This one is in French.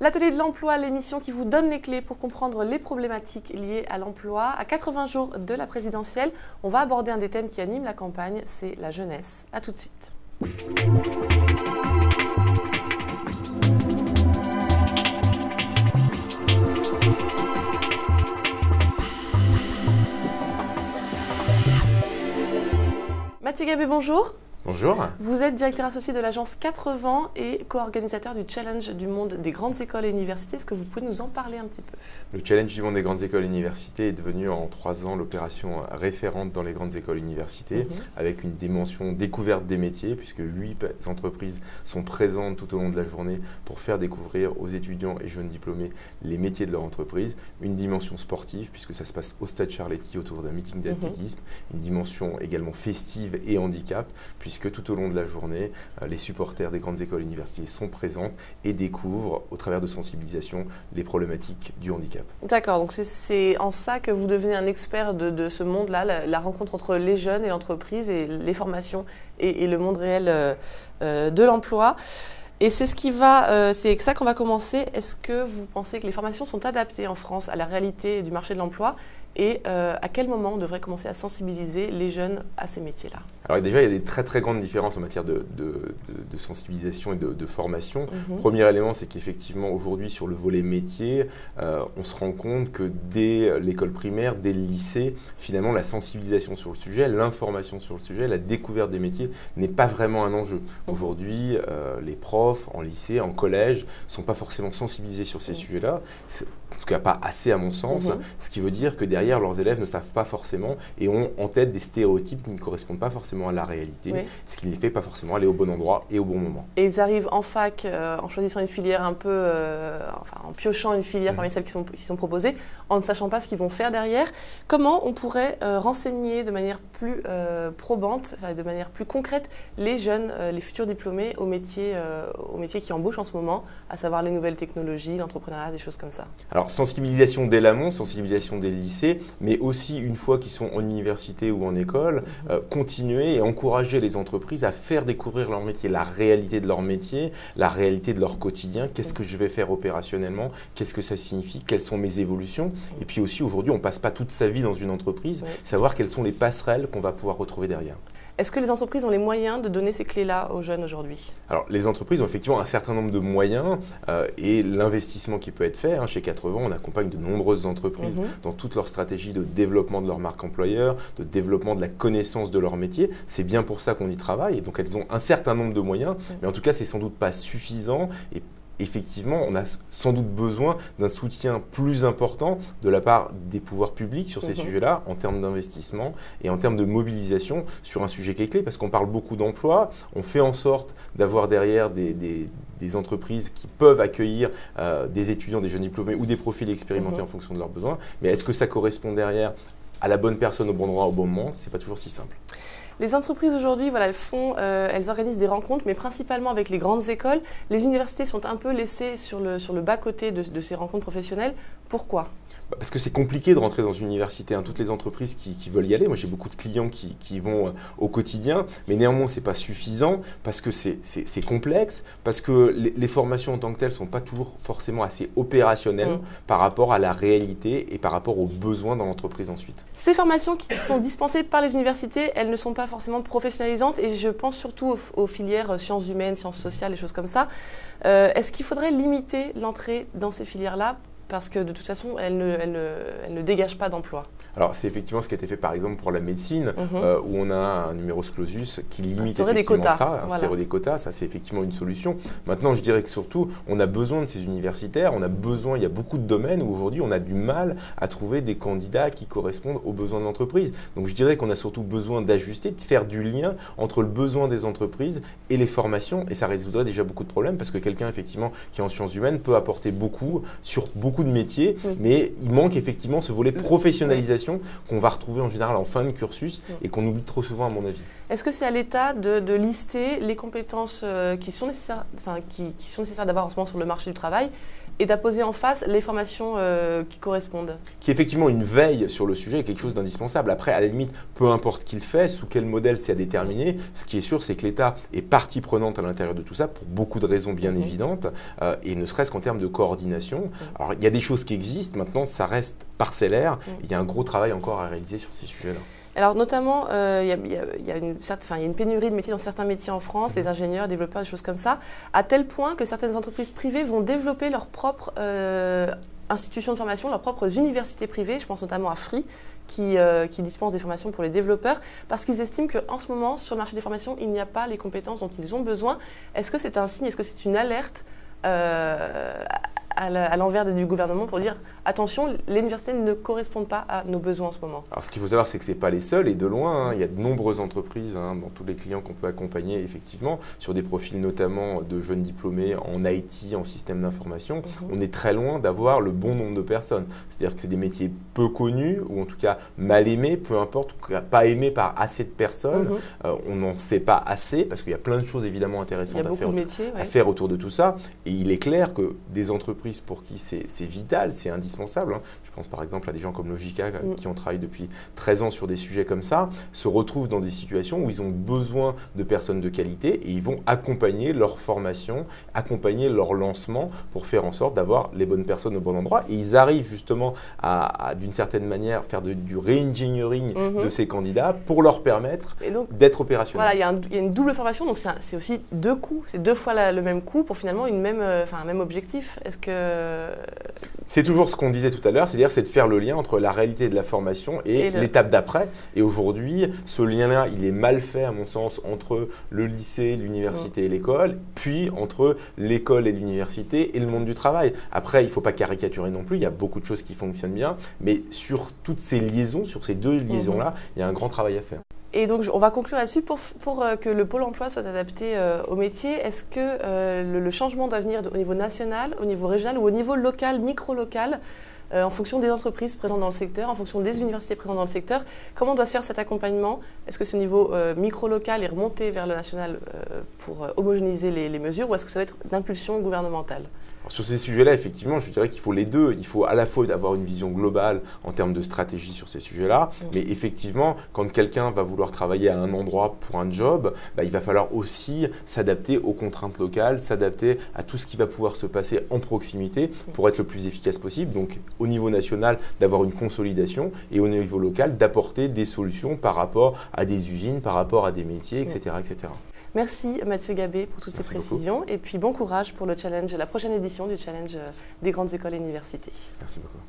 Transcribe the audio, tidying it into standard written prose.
L'Atelier de l'Emploi, l'émission qui vous donne les clés pour comprendre les problématiques liées à l'emploi. À 80 jours de la présidentielle, on va aborder un des thèmes qui anime la campagne, c'est la jeunesse. A tout de suite. Mathieu Gabé, bonjour. Bonjour. Vous êtes directeur associé de l'agence 80 et co-organisateur du Challenge du monde des grandes écoles et universités. Est-ce que vous pouvez nous en parler un petit peu? Le Challenge du monde des grandes écoles et universités est devenu en 3 ans l'opération référente dans les grandes écoles et universités, avec une dimension découverte des métiers, puisque 8 entreprises sont présentes tout au long de la journée pour faire découvrir aux étudiants et jeunes diplômés les métiers de leur entreprise. Une dimension sportive, puisque ça se passe au Stade Charletti autour d'un meeting d'athlétisme. Une dimension également festive et handicap, puisque tout au long de la journée, les supporters des grandes écoles et universités sont présents et découvrent, au travers de sensibilisation, les problématiques du handicap. D'accord, donc c'est en ça que vous devenez un expert de ce monde-là, la rencontre entre les jeunes et l'entreprise et les formations et le monde réel de l'emploi. Et c'est c'est avec ça qu'on va commencer. Est-ce que vous pensez que les formations sont adaptées en France à la réalité du marché de l'emploi et à quel moment on devrait commencer à sensibiliser les jeunes à ces métiers-là? Alors déjà, il y a des très très grandes différences en matière de sensibilisation et de formation. Premier élément, c'est qu'effectivement aujourd'hui sur le volet métier, on se rend compte que dès l'école primaire, dès le lycée, finalement la sensibilisation sur le sujet, l'information sur le sujet, la découverte des métiers n'est pas vraiment un enjeu. Aujourd'hui, les profs en lycée, en collège, ne sont pas forcément sensibilisés sur ces sujets-là, en tout cas pas assez à mon sens, ce qui veut dire que derrière leurs élèves ne savent pas forcément et ont en tête des stéréotypes qui ne correspondent pas forcément à la réalité, ce qui ne les fait pas forcément aller au bon endroit et au bon moment. Et ils arrivent en fac en choisissant une filière un peu, en piochant une filière parmi celles qui sont proposées, en ne sachant pas ce qu'ils vont faire derrière. Comment on pourrait renseigner de manière plus probante, de manière plus concrète, les jeunes, les futurs diplômés aux métiers qui embauchent en ce moment, à savoir les nouvelles technologies, l'entrepreneuriat, des choses comme ça? Alors, sensibilisation dès l'amont, sensibilisation dès le lycée, mais aussi une fois qu'ils sont en université ou en école, continuer et encourager les entreprises à faire découvrir leur métier, la réalité de leur métier, la réalité de leur quotidien, qu'est-ce que je vais faire opérationnellement, qu'est-ce que ça signifie, quelles sont mes évolutions. Et puis aussi, aujourd'hui, on ne passe pas toute sa vie dans une entreprise, savoir quelles sont les passerelles qu'on va pouvoir retrouver derrière. Est-ce que les entreprises ont les moyens de donner ces clés-là aux jeunes aujourd'hui? Alors, les entreprises ont effectivement un certain nombre de moyens et l'investissement qui peut être fait. Chez 80, on accompagne de nombreuses entreprises dans toute leur stratégie de développement de leur marque employeur, de développement de la connaissance de leur métier. C'est bien pour ça qu'on y travaille. Et donc, elles ont un certain nombre de moyens, mais en tout cas, c'est sans doute pas suffisant. Et effectivement, on a sans doute besoin d'un soutien plus important de la part des pouvoirs publics sur ces sujets-là, en termes d'investissement et en termes de mobilisation sur un sujet qui est clé, parce qu'on parle beaucoup d'emploi, on fait en sorte d'avoir derrière des entreprises qui peuvent accueillir des étudiants, des jeunes diplômés ou des profils expérimentés en fonction de leurs besoins, mais est-ce que ça correspond derrière à la bonne personne au bon endroit au bon moment? C'est pas toujours si simple. Les entreprises aujourd'hui, elles organisent des rencontres, mais principalement avec les grandes écoles. Les universités sont un peu laissées sur le bas-côté de ces rencontres professionnelles. Pourquoi ? Parce que c'est compliqué de rentrer dans une université. Toutes les entreprises qui veulent y aller, moi j'ai beaucoup de clients qui y vont au quotidien, mais néanmoins ce n'est pas suffisant parce que c'est complexe, parce que les formations en tant que telles ne sont pas toujours forcément assez opérationnelles par rapport à la réalité et par rapport aux besoins dans l'entreprise ensuite. Ces formations qui sont dispensées par les universités, elles ne sont pas forcément professionnalisantes et je pense surtout aux filières sciences humaines, sciences sociales, des choses comme ça. Est-ce qu'il faudrait limiter l'entrée dans ces filières-là ? Parce que de toute façon, elle ne dégage pas d'emploi. Alors, c'est effectivement ce qui a été fait par exemple pour la médecine, où on a un numerus clausus qui limite effectivement ça, instaurer des quotas, ça c'est effectivement une solution. Maintenant, je dirais que surtout, on a besoin de ces universitaires, il y a beaucoup de domaines où aujourd'hui on a du mal à trouver des candidats qui correspondent aux besoins de l'entreprise. Donc je dirais qu'on a surtout besoin d'ajuster, de faire du lien entre le besoin des entreprises et les formations, et ça résoudrait déjà beaucoup de problèmes, parce que quelqu'un effectivement qui est en sciences humaines peut apporter beaucoup sur beaucoup beaucoup de métiers, mais il manque effectivement ce volet professionnalisation qu'on va retrouver en général en fin de cursus et qu'on oublie trop souvent à mon avis. Est-ce que c'est à l'État de lister les compétences qui sont nécessaires, qui sont nécessaires d'avoir en ce moment sur le marché du travail et d'apposer en face les formations qui correspondent? Qui est effectivement une veille sur le sujet est quelque chose d'indispensable. Après, à la limite, peu importe qui le fait, sous quel modèle c'est à déterminer, ce qui est sûr, c'est que l'État est partie prenante à l'intérieur de tout ça pour beaucoup de raisons bien évidentes et ne serait-ce qu'en termes de coordination. Alors, il y a des choses qui existent, maintenant, ça reste parcellaire. Il y a un gros travail encore à réaliser sur ces sujets-là. Alors notamment, il y a une pénurie de métiers dans certains métiers en France, les ingénieurs, développeurs, des choses comme ça, à tel point que certaines entreprises privées vont développer leur propre institutions de formation, leurs propres universités privées. Je pense notamment à Free, qui dispense des formations pour les développeurs, parce qu'ils estiment qu'en ce moment, sur le marché des formations, il n'y a pas les compétences dont ils ont besoin. Est-ce que c'est un signe, est-ce que c'est une alerte à l'envers du gouvernement pour dire attention, les universités ne correspondent pas à nos besoins en ce moment? Alors ce qu'il faut savoir, c'est que ce n'est pas les seuls et de loin, il y a de nombreuses entreprises dans tous les clients qu'on peut accompagner effectivement sur des profils notamment de jeunes diplômés en IT, en système d'information. On est très loin d'avoir le bon nombre de personnes. C'est-à-dire que c'est des métiers peu connus ou en tout cas mal aimés, peu importe, pas aimés par assez de personnes. On n'en sait pas assez parce qu'il y a plein de choses évidemment intéressantes à faire autour de tout ça. Et il est clair que des entreprises pour qui c'est vital, c'est indispensable. Je pense par exemple à des gens comme Logica qui ont travaillé depuis 13 ans sur des sujets comme ça, se retrouvent dans des situations où ils ont besoin de personnes de qualité et ils vont accompagner leur formation, accompagner leur lancement pour faire en sorte d'avoir les bonnes personnes au bon endroit. Et ils arrivent justement à d'une certaine manière, faire du re-engineering de ces candidats pour leur permettre d'être opérationnels. Voilà, il y a une double formation, donc c'est aussi deux coûts, c'est deux fois le même coût pour finalement un même objectif. Est-ce que... C'est toujours ce qu'on disait tout à l'heure, c'est-à-dire c'est de faire le lien entre la réalité de la formation et l'étape d'après. Et aujourd'hui, ce lien-là, il est mal fait à mon sens entre le lycée, l'université et l'école, puis entre l'école et l'université et le monde du travail. Après, il ne faut pas caricaturer non plus, il y a beaucoup de choses qui fonctionnent bien, mais sur toutes ces liaisons, sur ces deux liaisons-là, il y a un grand travail à faire. Et donc, on va conclure là-dessus pour que le pôle emploi soit adapté au métier. Est-ce que le changement doit venir au niveau national, au niveau régional ou au niveau local, micro-local, en fonction des entreprises présentes dans le secteur, en fonction des universités présentes dans le secteur? Comment doit se faire cet accompagnement? Est-ce que c'est au niveau micro-local et remonter vers le national pour homogénéiser les mesures, ou est-ce que ça va être d'impulsion gouvernementale? Sur ces sujets-là, effectivement, je dirais qu'il faut les deux. Il faut à la fois avoir une vision globale en termes de stratégie sur ces sujets-là, mais effectivement, quand quelqu'un va vouloir travailler à un endroit pour un job, il va falloir aussi s'adapter aux contraintes locales, s'adapter à tout ce qui va pouvoir se passer en proximité pour être le plus efficace possible. Donc, au niveau national, d'avoir une consolidation et au niveau local, d'apporter des solutions par rapport à des usines, par rapport à des métiers, etc. etc. Merci Mathieu Gabé pour toutes ces précisions et puis bon courage pour le challenge, la prochaine édition du challenge des grandes écoles et universités. Merci beaucoup.